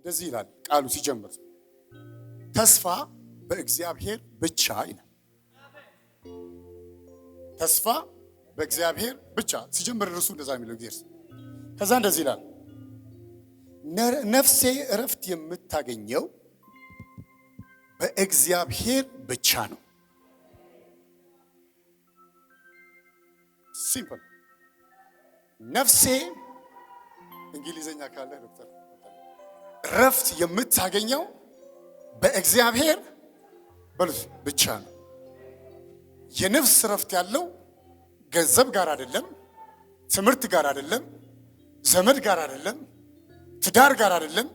እንደዚህ ይላል ቃሉ ሲጀምር ተስፋ በእግዚአብሔር ብቻ ይላል። ተስፋ በእግዚአብሔር ብቻ ሲጀምር እርሱ እንደዛ የሚለው እግዚአብሔር ከዛ እንደዚህ ይላል ነፍሴ እረፍት የምታገኘው በእግዚአብሔር ብቻ ነው። ሲምፕል ነፍሴ እንግሊዘኛ ካለ ዶክተር እረፍት የምታገኘው በእግዚአብሔር ብቻ ነው። የነፍስ እረፍት ያለው ገንዘብ ጋር አይደለም፣ ትምህርት ጋር አይደለም፣ ዘመድ ጋር አይደለም፣ ትዳር ጋር አይደለም፣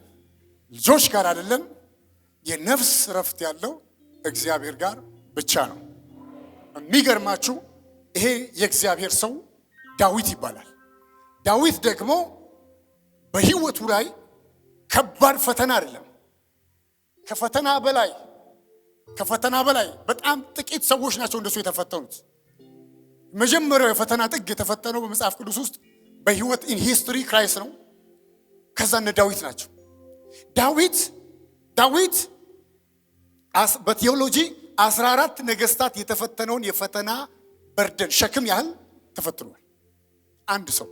ልጆች ጋር አይደለም። የነፍስ እረፍት ያለው እግዚአብሔር ጋር ብቻ ነው። የሚገርማችሁ ይሄ የእግዚአብሔር ሰው ዳዊት ይባላል። ዳዊት ደግሞ በህይወቱ ላይ ከባድ ፈተና አይደለም፣ ከፈተና በላይ በጣም ጥቂት ሰዎች ናቸው እንደሱ የተፈተኑት። መጀመሪያው የፈተና ጥግ የተፈተነው በመጽሐፍ ቅዱስ ውስጥ በህይወት ኢን ሂስቶሪ ክራይስት ነው። ከዛ እነ ዳዊት ናቸው። ዳዊት በቴዎሎጂ 14 ነገስታት የተፈተነውን የፈተና በርደን ሸክም ያህል ተፈትኗል። አንድ ሰው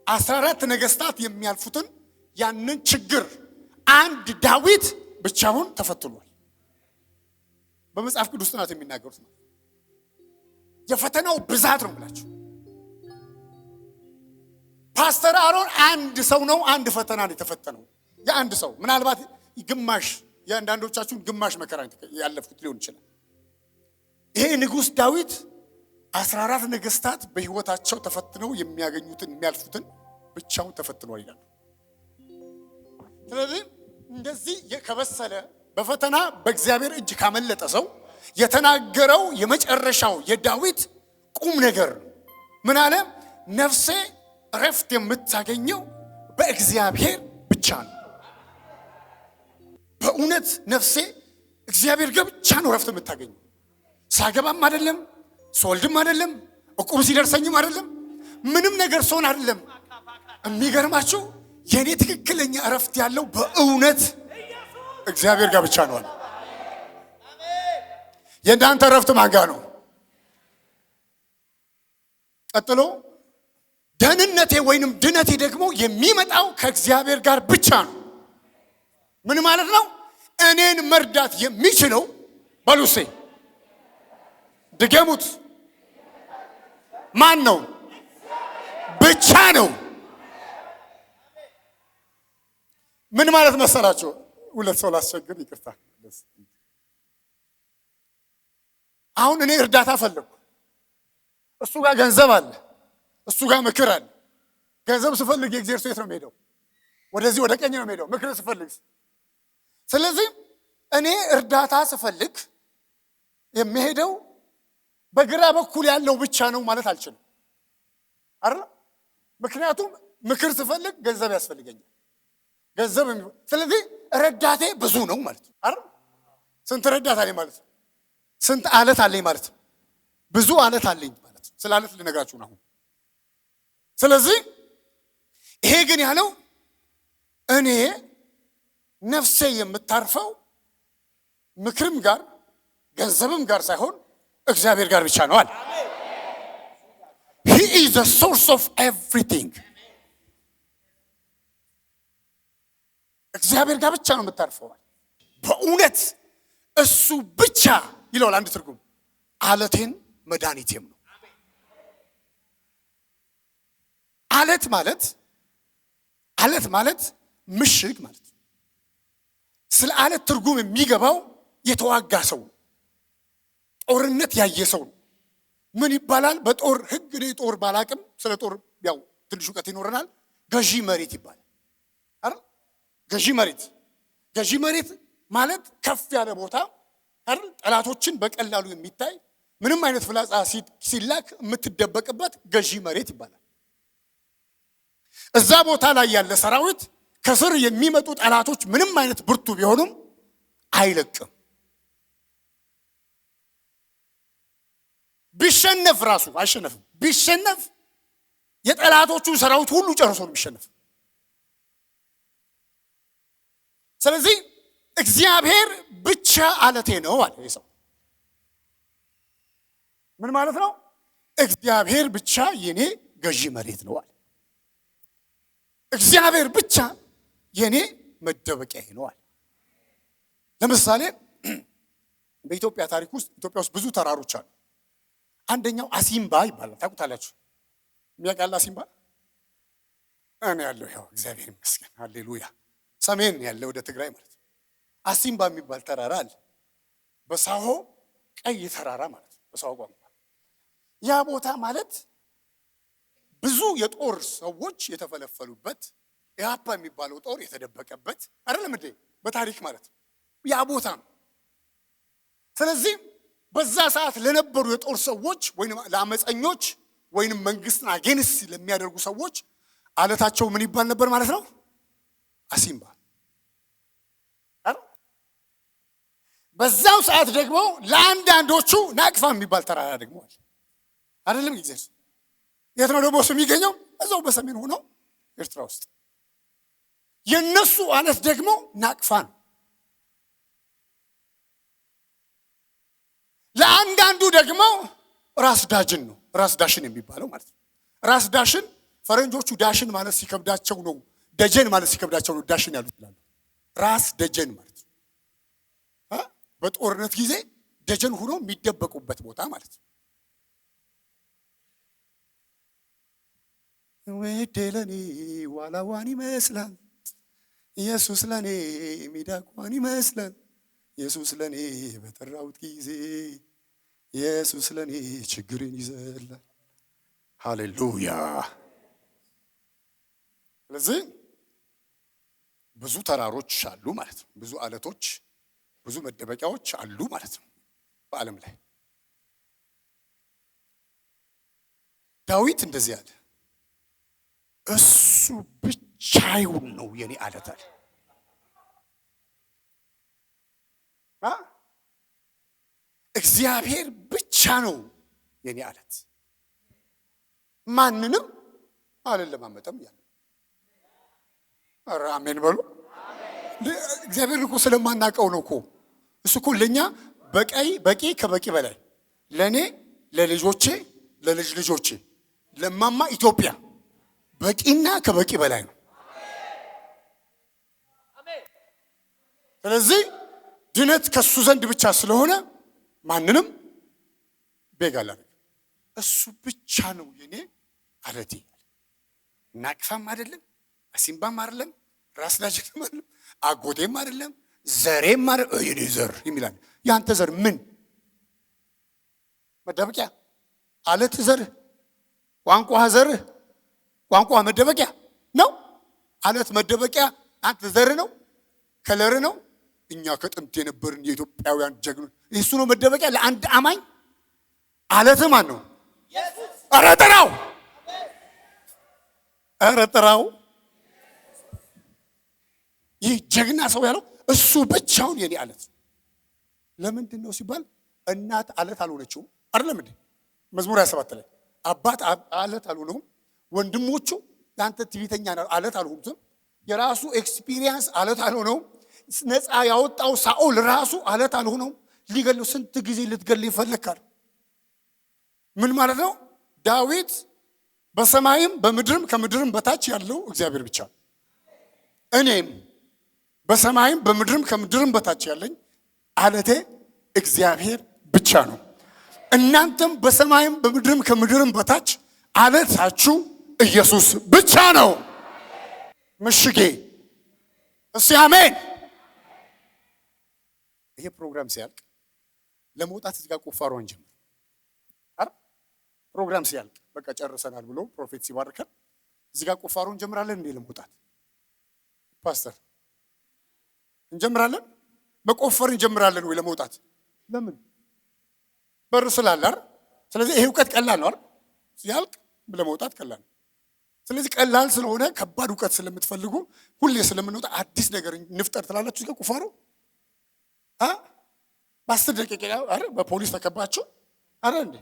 14 ነገስታት የሚያልፉትን ያንን ችግር አንድ ዳዊት ብቻውን ተፈትኗል። በመጽሐፍ ቅዱስ ጥናት የሚናገሩት ነው። የፈተናው ብዛት ነው ብላችሁ ፓስተር አሮን አንድ ሰው ነው፣ አንድ ፈተና ነው የተፈተነው። የአንድ ሰው ምናልባት ግማሽ የአንዳንዶቻችሁን ግማሽ መከራ ያለፍኩት ሊሆን ይችላል። ይሄ ንጉሥ ዳዊት 14 ነገስታት በህይወታቸው ተፈትነው የሚያገኙትን የሚያልፉትን ብቻውን ተፈትኗል ይላሉ። ስለዚህ እንደዚህ ከበሰለ በፈተና በእግዚአብሔር እጅ ካመለጠ ሰው የተናገረው የመጨረሻው የዳዊት ቁም ነገር ምን አለ? ነፍሴ እረፍት የምታገኘው በእግዚአብሔር ብቻ ነው። በእውነት ነፍሴ እግዚአብሔር ጋር ብቻ ነው እረፍት የምታገኘው። ሳገባም አይደለም፣ ስወልድም አይደለም፣ እቁብ ሲደርሰኝም አይደለም፣ ምንም ነገር ሰውን አይደለም። የሚገርማችሁ የኔ ትክክለኛ እረፍት ያለው በእውነት እግዚአብሔር ጋር ብቻ ነው አለ። የእናንተ እረፍት ማን ጋር ነው? ቀጥሎ ደህንነቴ ወይንም ድነቴ ደግሞ የሚመጣው ከእግዚአብሔር ጋር ብቻ ነው። ምን ማለት ነው? እኔን መርዳት የሚችለው በሉሴ ድገሙት፣ ማን ነው? ብቻ ነው። ምን ማለት መሰላችሁ? ሁለት ሰው ላስቸግር፣ ይቅርታ። አሁን እኔ እርዳታ ፈለግኩ፣ እሱ ጋር ገንዘብ አለ፣ እሱ ጋር ምክር አለ። ገንዘብ ስፈልግ የእግዚአብሔር ሰው የት ነው የሚሄደው? ወደዚህ ወደ ቀኝ ነው የሚሄደው፣ ምክር ስፈልግ። ስለዚህ እኔ እርዳታ ስፈልግ የሚሄደው በግራ በኩል ያለው ብቻ ነው ማለት አልችልም አይደል? ምክንያቱም ምክር ስፈልግ ገንዘብ ያስፈልገኛል። ስለዚህ ረዳቴ ብዙ ነው ማለት ነው አይደል? ስንት ረዳት አለኝ ማለት ነው? ስንት አለት አለኝ ማለት ነው? ብዙ አለት አለኝ ማለት ነው። ስለ አለት ልነግራችሁ ነው አሁን። ስለዚህ ይሄ ግን ያለው እኔ ነፍሴ የምታርፈው ምክርም ጋር ገንዘብም ጋር ሳይሆን እግዚአብሔር ጋር ብቻ ነው አለ። He is the source of everything። እግዚአብሔር ጋር ብቻ ነው የምታርፈው። በእውነት እሱ ብቻ ይለዋል። አንድ ትርጉም አለቴን መድኃኒቴም ነው። አለት ማለት ምሽግ ማለት ነው። ስለ አለት ትርጉም የሚገባው የተዋጋ ሰው፣ ጦርነት ያየ ሰው ነው። ምን ይባላል? በጦር ሕግ እኔ ጦር ባላቅም ስለ ጦር ያው ትንሽ እውቀት ይኖረናል። ገዢ መሬት ይባላል አይደል? ገዢ መሬት ማለት ከፍ ያለ ቦታ አይደል? ጠላቶችን በቀላሉ የሚታይ ምንም አይነት ፍላጻ ሲላክ የምትደበቅበት ገዢ መሬት ይባላል። እዛ ቦታ ላይ ያለ ሰራዊት ከስር የሚመጡ ጠላቶች ምንም አይነት ብርቱ ቢሆኑም አይለቅም። ቢሸነፍ ራሱ አይሸነፍም። ቢሸነፍ የጠላቶቹ ሰራዊት ሁሉ ጨርሶ ነው ቢሸነፍ። ስለዚህ እግዚአብሔር ብቻ አለቴ ነው አለ ሰው። ምን ማለት ነው? እግዚአብሔር ብቻ የኔ ገዢ መሬት ነው አለ። እግዚአብሔር ብቻ የኔ መደበቂያዬ ነው አለ። ለምሳሌ በኢትዮጵያ ታሪክ ውስጥ ኢትዮጵያ ውስጥ ብዙ ተራሮች አሉ። አንደኛው አሲምባ ይባላል። ታውቁታላችሁ? የሚያውቃል አሲምባ? እኔ ያለው ያው እግዚአብሔር ይመስገን ሃሌሉያ። ሰሜን ያለ ወደ ትግራይ ማለት ነው። አሲምባ የሚባል ተራራ አለ። በሳሆ ቀይ ተራራ ማለት ነው በሳሆ ቋንቋ። ያ ቦታ ማለት ብዙ የጦር ሰዎች የተፈለፈሉበት ኢህአፓ የሚባለው ጦር የተደበቀበት አይደለም እንዴ? በታሪክ ማለት ነው ያ ቦታ ነው። ስለዚህ በዛ ሰዓት ለነበሩ የጦር ሰዎች ወይንም ለአመፀኞች ወይንም መንግስትን አጌንስ ለሚያደርጉ ሰዎች አለታቸው ምን ይባል ነበር ማለት ነው? አሲምባ። በዛው ሰዓት ደግሞ ለአንዳንዶቹ ናቅፋ የሚባል ተራራ ደግሞ አለ አይደለም? እግዚአብሔር የት ነው ደግሞ የሚገኘው? እዛው በሰሜን ሆኖ ኤርትራ ውስጥ። የነሱ አለት ደግሞ ናቅፋ ነው። ለአንዳንዱ ደግሞ ራስ ዳሽን ነው። ራስ ዳሽን የሚባለው ማለት ነው። ራስ ዳሽን ፈረንጆቹ ዳሽን ማለት ሲከብዳቸው ነው፣ ደጀን ማለት ሲከብዳቸው ነው ዳሽን ያሉት ይላሉ። ራስ ደጀን ማለት ነው በጦርነት ጊዜ ደጀን ሆኖ የሚደበቁበት ቦታ ማለት ነው። ወዴ ለኔ ዋላዋን ይመስላል ኢየሱስ ለኔ ሚዳቋን ይመስላል ኢየሱስ ለኔ በጠራሁት ጊዜ ኢየሱስ ለኔ ችግርን ይዘላል። ሃሌሉያ። ስለዚህ ብዙ ተራሮች አሉ ማለት ነው። ብዙ አለቶች፣ ብዙ መደበቂያዎች አሉ ማለት ነው በዓለም ላይ። ዳዊት እንደዚህ አለ፣ እሱ ብቻውን ነው የኔ አለት አለ። እግዚአብሔር ብቻ ነው የኔ አለት፣ ማንንም አልለማመጥም ያለ። ኧረ አሜን በሉ። እግዚአብሔር እኮ ስለማናውቀው ነው እኮ። እሱ እኮ ለኛ በቂ ከበቂ በላይ ለኔ፣ ለልጆቼ፣ ለልጅ ልጆቼ፣ ለማማ ኢትዮጵያ በቂና ከበቂ በላይ ነው። ስለዚህ ድነት ከሱ ዘንድ ብቻ ስለሆነ ማንንም ቤጋ አላደርግም። እሱ ብቻ ነው የኔ አለቴ። ናቅፋም አይደለም፣ አሲምባም አይደለም፣ ራስ ዳሽንም አይደለም፣ አጎቴም አይደለም፣ ዘሬም አይደለም። የኔ ዘር የሚላል ያንተ ዘር ምን መደበቂያ? አለት ዘርህ፣ ቋንቋ ዘርህ፣ ቋንቋ መደበቂያ ነው። አለት መደበቂያ፣ አንተ ዘር ነው፣ ከለር ነው። እኛ ከጥንት የነበርን የኢትዮጵያውያን ጀግኖች እሱ ነው መደበቂያ ለአንድ አማኝ። አለት ማን ነው? ኢየሱስ። ኧረ ጥራው፣ ኧረ ጥራው። ይህ ጀግና ሰው ያለው እሱ ብቻውን የኔ አለት። ለምንድን ነው ሲባል እናት አለት አልሆነችውም አይደለም እንዴ? መዝሙር 27 ላይ አባት አለት አልሆነውም፣ ወንድሞቹ ያንተ ትዕቢተኛ አለት አልሆኑትም፣ የራሱ ኤክስፒሪየንስ አለት አልሆነውም፣ ነፃ ያወጣው ሳኦል ራሱ አለት አልሆነውም። ሊገለው ስንት ጊዜ ልትገል ይፈልጋል። ምን ማለት ነው? ዳዊት በሰማይም በምድርም ከምድርም በታች ያለው እግዚአብሔር ብቻ፣ እኔም በሰማይም በምድርም ከምድርም በታች ያለኝ አለቴ እግዚአብሔር ብቻ ነው። እናንተም በሰማይም በምድርም ከምድርም በታች አለታችሁ ኢየሱስ ብቻ ነው ምሽጌ። እስቲ አሜን። ይሄ ፕሮግራም ሲያልቅ ለመውጣት እዚህ ጋር ቁፋሮን ጀምር አይደል? ፕሮግራም ሲያልቅ በቃ ጨርሰናል ብሎ ፕሮፌት ሲባርከን እዚህ ጋር ቁፋሮን እንጀምራለን እንዴ? ለመውጣት ፓስተር እንጀምራለን፣ መቆፈር እንጀምራለን ወይ ለመውጣት? ለምን? በር ስላለ አይደል? ስለዚህ ይሄ እውቀት ቀላል ነው አይደል? ሲያልቅ ለመውጣት ቀላል ነው። ስለዚህ ቀላል ስለሆነ ከባድ እውቀት ስለምትፈልጉ ሁሌ ስለምንወጣ አዲስ ነገር እንፍጠር ትላላችሁ። እዚህ ጋር ቁፋሮ በ10 ደቂቃ አይደል? በፖሊስ ተከባችሁ አይደል እንዴ?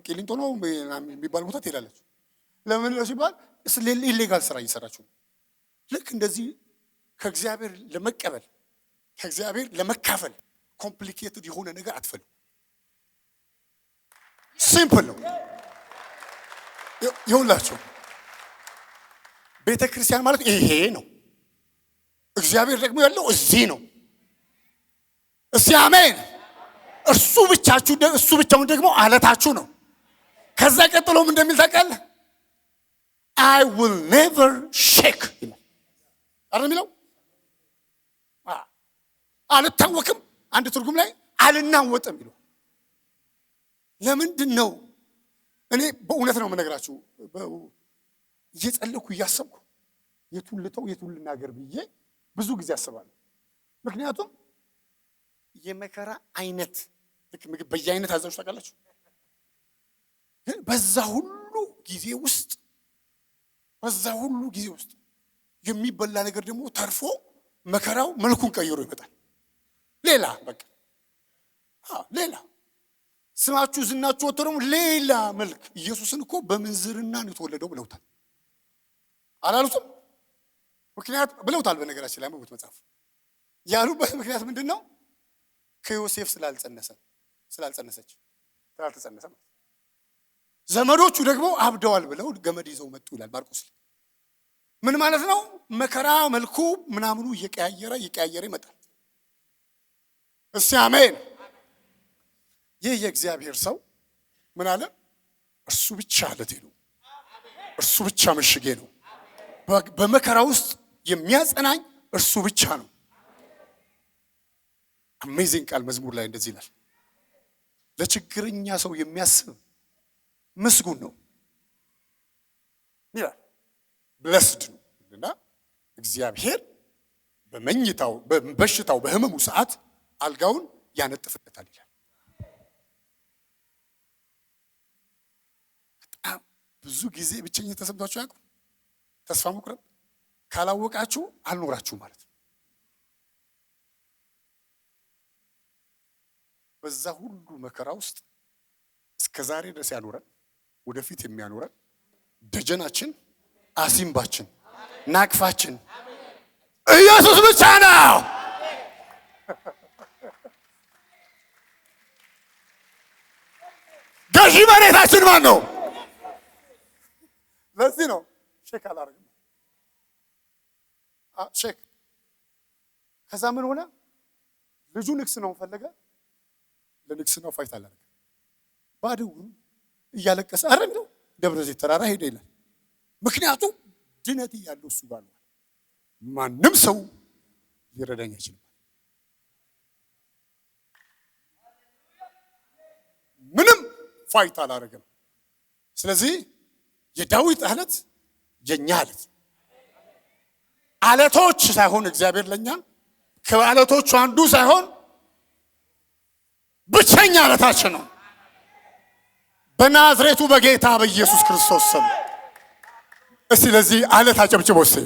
ቂሊንጦ ነው የሚባል ቦታ ትሄዳላችሁ። ለምን ነው ሲባል ኢሌጋል ስራ እየሰራችሁ ነው። ልክ እንደዚህ ከእግዚአብሔር ለመቀበል ከእግዚአብሔር ለመካፈል ኮምፕሊኬትድ የሆነ ነገር አትፈልጉ። ሲምፕል ነው። ይኸውላችሁ ቤተ ክርስቲያን ማለት ይሄ ነው። እግዚአብሔር ደግሞ ያለው እዚህ ነው። እስቲ አሜን። እሱ ብቻውን ደግሞ አለታችሁ ነው። ከዛ ቀጥሎም እንደሚል ታውቃለህ I will never shake ይላል አይደል የሚለው? አልታወክም። አንድ ትርጉም ላይ አልናወጥም ይላል። ለምንድን ነው? እኔ በእውነት ነው የምነግራችሁ። እየጸለይኩ እያሰብኩ የቱን ልተው የቱን ልናገር ብዬ ብዙ ጊዜ አስባለሁ። ምክንያቱም የመከራ አይነት ልክ ምግብ በየአይነት አዘዙ ታውቃላችሁ። ግን በዛ ሁሉ ጊዜ ውስጥ የሚበላ ነገር ደግሞ ተርፎ መከራው መልኩን ቀይሮ ይመጣል። ሌላ በቃ ሌላ ስማችሁ ዝናችሁ ወጥቶም ሌላ መልክ። ኢየሱስን እኮ በምንዝርና ነው የተወለደው ብለውታል አላሉትም? ምክንያት ብለውታል። በነገራችን ላይ መውት መጽሐፍ ያሉበት ምክንያት ምንድነው? ከዮሴፍ ስላልጸነሰች ዘመዶቹ ደግሞ አብደዋል ብለው ገመድ ይዘው መጡ ይላል ማርቆስ። ምን ማለት ነው? መከራ መልኩ ምናምኑ እየቀያየረ ይመጣል። እስቲ አሜን። ይህ የእግዚአብሔር ሰው ምን አለ? እርሱ ብቻ አለቴ ነው፣ እርሱ ብቻ መሽጌ ነው፣ በመከራ ውስጥ የሚያጸናኝ እርሱ ብቻ ነው። አሜዚንግ ቃል መዝሙር ላይ እንደዚህ ይላል፣ ለችግረኛ ሰው የሚያስብ ምስጉን ነው ይላል። ብለስድ ነው እና እግዚአብሔር በበሽታው በህመሙ ሰዓት አልጋውን ያነጥፍለታል ይላል። በጣም ብዙ ጊዜ ብቸኝነት ተሰምቷችሁ ያውቁ? ተስፋ መቁረጥ ካላወቃችሁ አልኖራችሁ ማለት ነው። በዛ ሁሉ መከራ ውስጥ እስከ ዛሬ ድረስ ያኖረን ወደፊት የሚያኖረን ደጀናችን፣ አሲምባችን፣ ናቅፋችን ኢየሱስ ብቻ ነው። ገዢ መሬታችን ማን ነው? ለዚህ ነው ሼክ አላደርግም። ሼክ ከዛ ምን ሆነ? ልጁ ንግስ ነው ፈለገ። ለንግስ ነው ፋይት አላደረገ። ባዶውን እያለቀሰ አረንደው ደብረ ዘይት ተራራ ሄደ ይላል። ምክንያቱም ድነት ያለው እሱ ጋር ነው። ማንም ሰው ሊረዳኝ አይችልም። ምንም ፋይት አላደረገም። ስለዚህ የዳዊት አለት የኛ አለት አለቶች ሳይሆን እግዚአብሔር ለኛ ከአለቶቹ አንዱ ሳይሆን ብቸኛ አለታችን ነው። በናዝሬቱ በጌታ በኢየሱስ ክርስቶስ ስም እስቲ ለዚህ አለት አጨብጭቦ እስቲ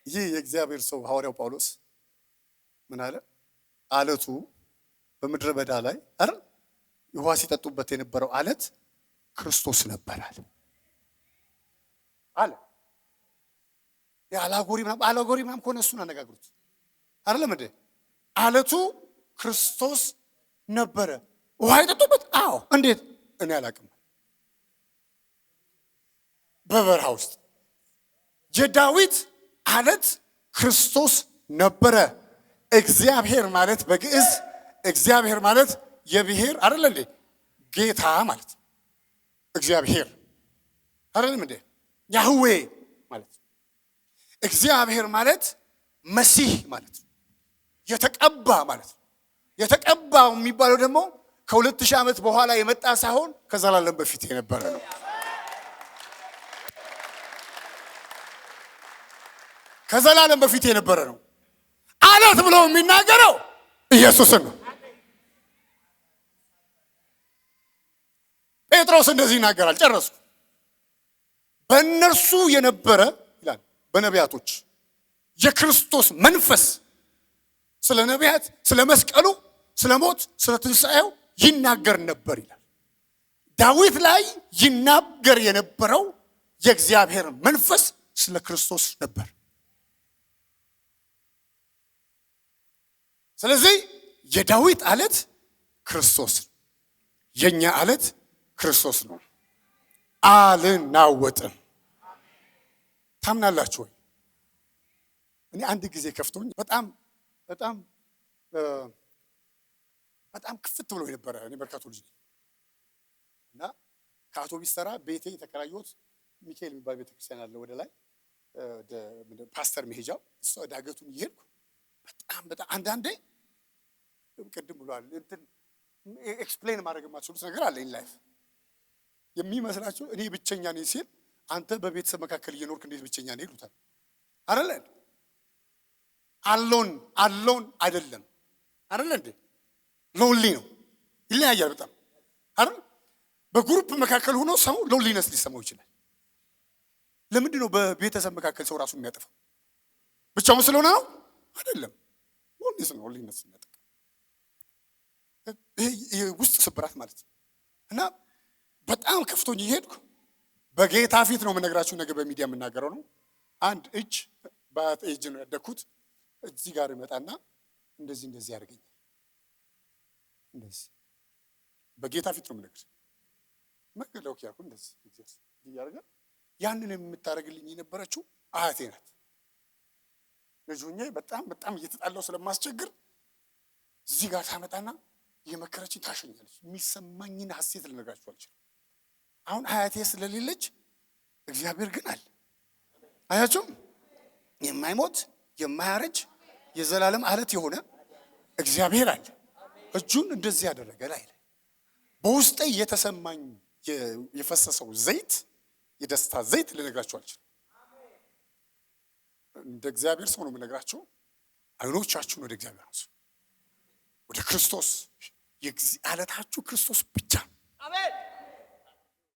ይህ የእግዚአብሔር ሰው ሐዋርያው ጳውሎስ ምን አለ? አለቱ በምድረ በዳ ላይ አይደል ውሃ ሲጠጡበት የነበረው አለት ክርስቶስ ነበር አለ። አላጎሪ ምናምን ከሆነ እሱን አነጋግሩት አይደለም እንዴ? አለቱ ክርስቶስ ነበረ። ውሃ የጠጡበት? አዎ። እንዴት? እኔ አላውቅም። በበረሃ ውስጥ የዳዊት አለት ክርስቶስ ነበረ። እግዚአብሔር ማለት በግዕዝ እግዚአብሔር ማለት የብሔር አይደል እንዴ? ጌታ ማለት እግዚአብሔር አይደለም እንዴ? ያህዌ ማለት እግዚአብሔር ማለት መሲህ ማለት የተቀባ ማለት ነው። የተቀባው የሚባለው ደግሞ ከ2000 ዓመት በኋላ የመጣ ሳይሆን ከዘላለም በፊት የነበረ ነው። ከዘላለም በፊት የነበረ ነው። አለት ብሎ የሚናገረው ኢየሱስን ነው። ጴጥሮስ እንደዚህ ይናገራል። ጨረስኩ። በእነርሱ የነበረ ይላል በነቢያቶች የክርስቶስ መንፈስ ስለ ነቢያት፣ ስለ መስቀሉ፣ ስለ ሞት፣ ስለ ትንሣኤው ይናገር ነበር ይላል። ዳዊት ላይ ይናገር የነበረው የእግዚአብሔር መንፈስ ስለ ክርስቶስ ነበር። ስለዚህ የዳዊት አለት ክርስቶስ፣ የኛ አለት ክርስቶስ ነው። አልናወጥም። ታምናላችሁ ወይ? እኔ አንድ ጊዜ ከፍቶኝ በጣም ክፍት ብሎ የነበረ እኔ መርካቶ ልጅ እና ከአውቶቢስ ተራ ቤቴ የተከራየሁት ሚካኤል የሚባል ቤተክርስቲያን አለ ወደ ላይ ፓስተር መሄጃው እሱ ዳገቱን እየሄድኩ በጣም አንዳንዴ ቅድም ብሏል እንትን ኤክስፕሌን ማድረግ የማትችሉት ነገር አለ ኢን ላይፍ የሚመስላችሁ እኔ ብቸኛ ነኝ ሲል አንተ በቤተሰብ መካከል እየኖርክ እንዴት ብቸኛ ነህ ይሉታል አይደል? አሎን አይደለም አይደል እንዴ? ሎንሊ ነው። ይለያያል በጣም አይደል? በግሩፕ መካከል ሆኖ ሰው ሎንሊነስ ሊሰማው ይችላል። ለምንድን ነው በቤተሰብ መካከል ሰው ራሱን የሚያጠፋው? ብቻውን ስለሆነ ነው አይደለም። ሎንሊነስ የሚያጠፋው ይሄ ውስጥ ስብራት ማለት ነው። እና በጣም ከፍቶኝ እየሄድኩ በጌታ ፊት ነው የምነግራችሁ ነገር በሚዲያ የምናገረው ነው። አንድ እጅ በአያት እጅ ነው ያደኩት። እዚህ ጋር ይመጣና እንደዚህ ያደርገኛል። እንደዚህ በጌታ ፊት ነው የምነግርህ። መገለውክ ያልኩ እንደዚህ ያደርጋል። ያንን የምታደርግልኝ የነበረችው አያቴ ናት። ልጅ ሆኜ በጣም እየተጣላሁ ስለማስቸግር እዚህ ጋር ታመጣና የመከረችኝ ታሸኛለች። የሚሰማኝን ሐሴት ልነግራችሁ አልችልም። አሁን አያቴ ስለሌለች እግዚአብሔር ግን አለ። አያችሁም? የማይሞት የማያረጅ የዘላለም አለት የሆነ እግዚአብሔር አለ። እጁን እንደዚህ ያደረገ ላይ በውስጤ የተሰማኝ የፈሰሰው ዘይት የደስታ ዘይት ልነግራችሁ አልችልም። እንደ እግዚአብሔር ሰው ነው የምነግራችሁ። አይኖቻችሁን ወደ እግዚአብሔር አንሱ፣ ወደ ክርስቶስ። አለታችሁ ክርስቶስ ብቻ። አሜን።